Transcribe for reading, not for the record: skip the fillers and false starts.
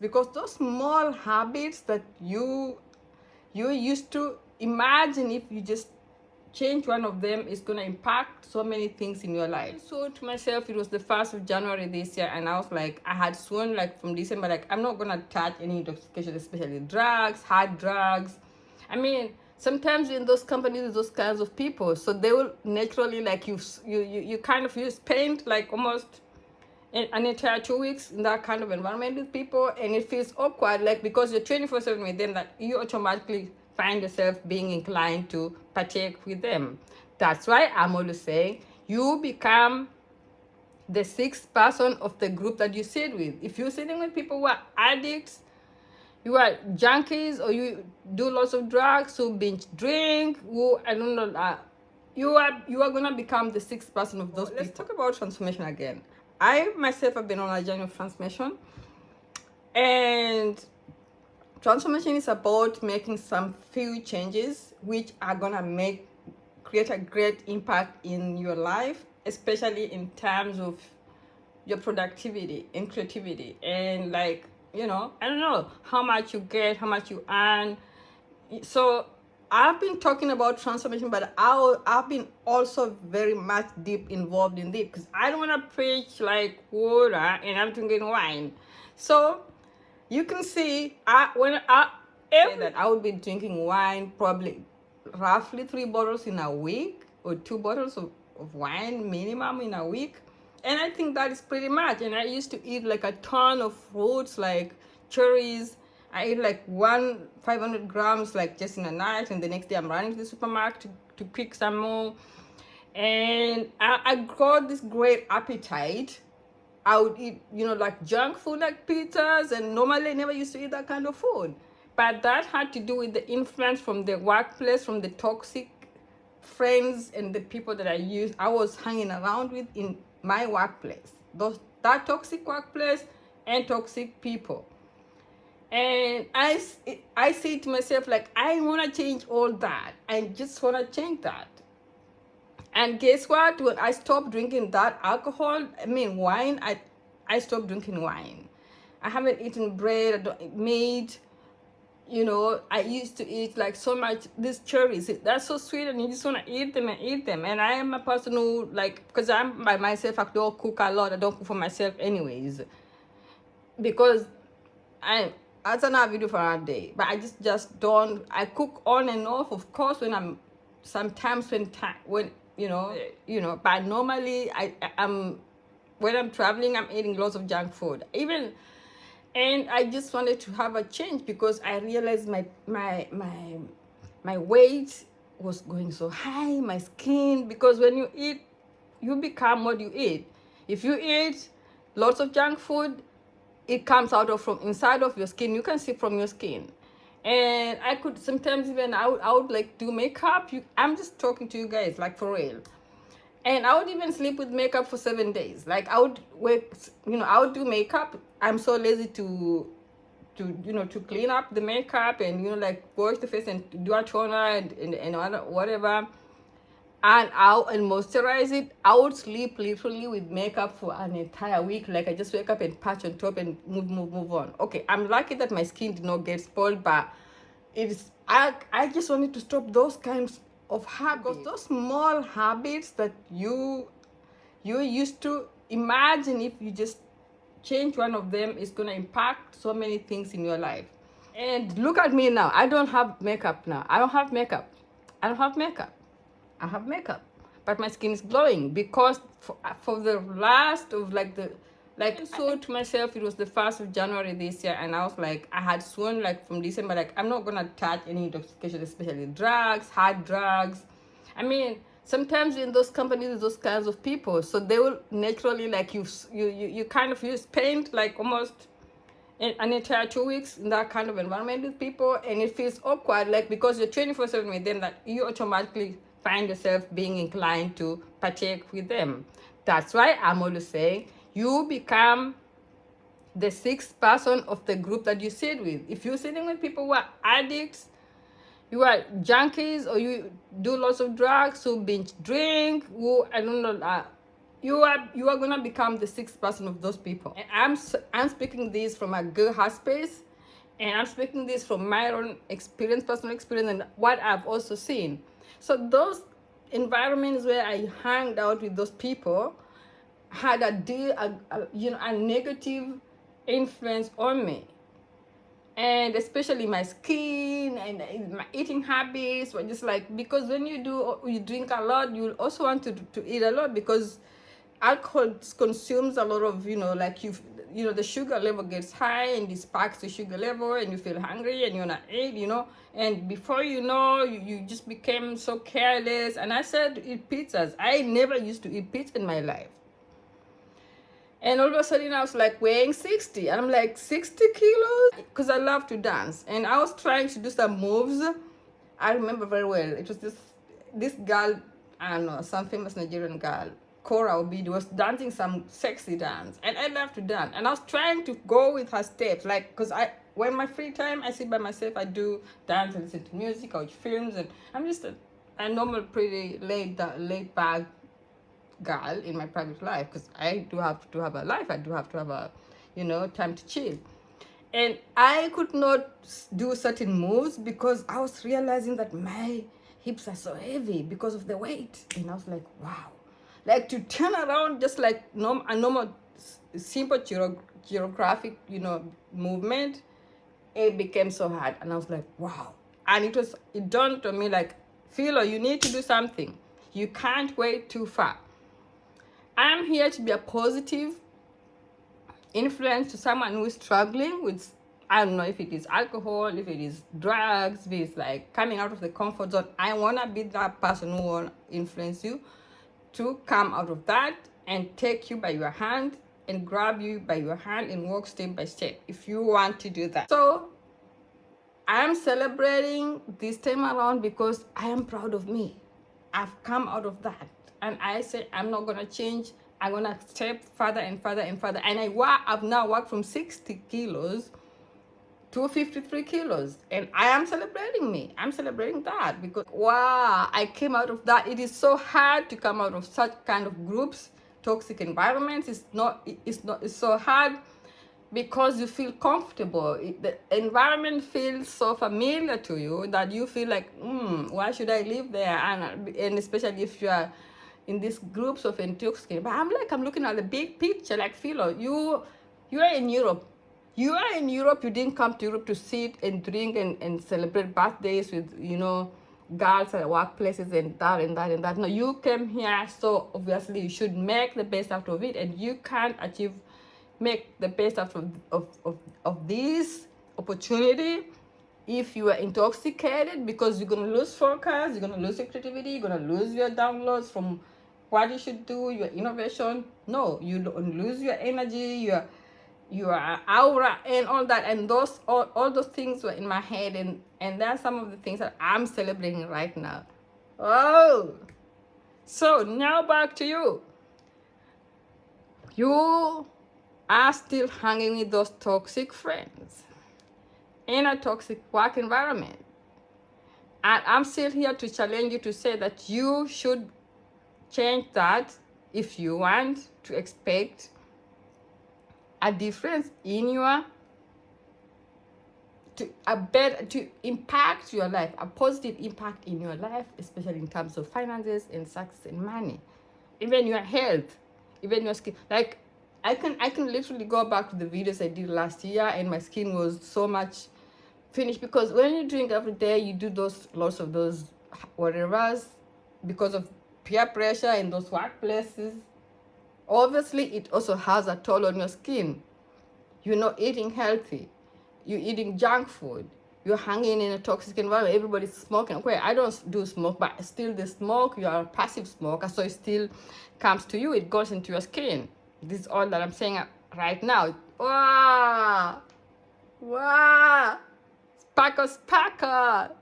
because those small habits that you used to imagine, if you just change one of them, is going to impact so many things in your life. So to myself, it was the 1st of January this year, and I was like, I had sworn like from December, like I'm not going to touch any intoxication, especially drugs, hard drugs. I mean, sometimes in those companies, those kinds of people, so they will naturally, like you kind of, you spend like almost an entire 2 weeks in that kind of environment with people, and it feels awkward, like because you're 24/7 with them, that you automatically find yourself being inclined to partake with them. That's why I'm always saying you become the 6th person of the group that you sit with. If you're sitting with people who are addicts, you are junkies, or you do lots of drugs, who binge drink, who I don't know, you are gonna become the 6th person of those people. Let's talk about transformation again. I myself have been on a journey of transformation, and transformation is about making some few changes which are gonna create a great impact in your life, especially in terms of your productivity and creativity, and like, I don't know how much you get, how much you earn. So I've been talking about transformation, but I've been also very much deep involved in this, because I don't want to preach like water and I'm drinking wine. So you can see, I would be drinking wine probably roughly 3 bottles in a week, or 2 bottles of wine minimum in a week. And I think that is pretty much. And I used to eat like a ton of fruits, like cherries. I eat like 500 grams, like just in a night, and the next day I'm running to the supermarket to pick some more. And I got this great appetite. I would eat, like junk food, like pizzas, and normally I never used to eat that kind of food. But that had to do with the influence from the workplace, from the toxic friends and the people that I was hanging around with in my workplace. That toxic workplace and toxic people. And I say to myself, like, I want to change all that. I just want to change that. And guess what? When I stopped drinking that alcohol, wine, I stopped drinking wine. I haven't eaten bread, I don't eat meat. I used to eat like so much these cherries. That's so sweet, and you just want to eat them and eat them. And I am a person who, like, because I'm by myself, I don't cook a lot. I don't cook for myself anyways, because that's another video for another day. But I just don't. I cook on and off, of course, when I'm sometimes when But normally I'm when I'm traveling, I'm eating lots of junk food. And I just wanted to have a change, because I realized my weight was going so high, my skin, because when you eat, you become what you eat. If you eat lots of junk food, it comes out from inside of your skin. You can see from your skin. And I could sometimes even, I would like do makeup. I'm just talking to you guys, like, for real. And I would even sleep with makeup for 7 days. Like, I would wake, I would do makeup. I'm so lazy to clean up the makeup and, like, wash the face and do a toner and whatever. And moisturize it. I would sleep literally with makeup for an entire week. Like, I just wake up and patch on top and move on. Okay, I'm lucky that my skin did not get spoiled, but I just wanted to stop those kinds of habits. Because those small habits that you used to imagine, if you just change one of them, is going to impact so many things in your life. And look at me now. I don't have makeup now. I have makeup. I have makeup, but my skin is glowing, because for the last of so to myself, it was the 1st of January this year, and I was like, I had sworn like from December, like I'm not gonna touch any intoxication, especially drugs, hard drugs. I mean, sometimes in those companies, those kinds of people, so they will naturally, like, you kind of, you spend like almost an entire 2 weeks in that kind of environment with people, and it feels awkward, like, because you're 24/7 with them, that you automatically find yourself being inclined to partake with them. That's why I'm always saying you become the 6th person of the group that you sit with. If you're sitting with people who are addicts, you are junkies, or you do lots of drugs, who binge drink, who I don't know, you are gonna become the sixth person of those people. And I'm speaking this from a good heart space, and I'm speaking this from my own experience, personal experience, and what I've also seen. So those environments where I hung out with those people had a negative influence on me, and especially my skin and my eating habits were just like, because when you drink a lot, you also want to eat a lot, because alcohol consumes a lot of, like the sugar level gets high, and it sparks the sugar level, and you feel hungry and you want to eat, and before you know, you just became so careless. And I said to eat pizzas. I never used to eat pizza in my life. And all of a sudden, I was like weighing 60. And I'm like, 60 kilos? Because I love to dance. And I was trying to do some moves. I remember very well. It was this girl, I don't know, some famous Nigerian girl, Cora Obidi, was dancing some sexy dance. And I love to dance. And I was trying to go with her steps. Like, because when my free time, I sit by myself, I do dance and listen to music, I watch films. And I'm just a normal, pretty laid back girl in my private life, because I do have to have a life. I do have to have a time to chill. And I could not do certain moves because I was realizing that my hips are so heavy because of the weight. And I was like, wow, like to turn around just like a normal simple geographic movement, it became so hard. And I was like, wow. And it dawned on me like, Philo, you need to do something. You can't wait too far. I'm here to be a positive influence to someone who is struggling with, I don't know if it is alcohol, if it is drugs, if it's like coming out of the comfort zone. I want to be that person who want to influence you to come out of that and take you by your hand and grab you by your hand and walk step by step if you want to do that. So I'm celebrating this time around because I am proud of me. I've come out of that. And I say, I'm not going to change. I'm going to step further and further and further. And I've now worked from 60 kilos to 53 kilos. And I am celebrating me. I'm celebrating that because, wow, I came out of that. It is so hard to come out of such kind of groups, toxic environments. It's so hard because you feel comfortable. The environment feels so familiar to you that you feel like, why should I live there? And especially if you are in these groups of intoxicated. But I'm looking at the big picture, like Philo, you are in Europe. You are in Europe. You didn't come to Europe to sit and drink and celebrate birthdays with, girls at workplaces and that and that and that. No, you came here, so obviously you should make the best out of it, and you can't make the best out of this opportunity if you are intoxicated, because you're going to lose focus, you're going to lose your creativity, you're going to lose your downloads from what you should do, your innovation. No, you don't lose your energy, your aura and all that. And all those things were in my head, and that's some of the things that I'm celebrating right now. Oh, so now back to you. You are still hanging with those toxic friends in a toxic work environment. And I'm still here to challenge you to say that you should change that if you want to expect a difference in your, to impact your life, a positive impact in your life, especially in terms of finances and success and money, even your health, even your skin. Like, I can literally go back to the videos I did last year, and my skin was so much finished, because when you drink every day, you do lots of those whatever's because of peer pressure in those workplaces. Obviously, it also has a toll on your skin. You're not eating healthy. You're eating junk food. You're hanging in a toxic environment. Everybody's smoking. Okay, I don't do smoke, but still the smoke, you are a passive smoker, so it still comes to you. It goes into your skin. This is all that I'm saying right now. Wow! Wow! Sparkle, sparkle!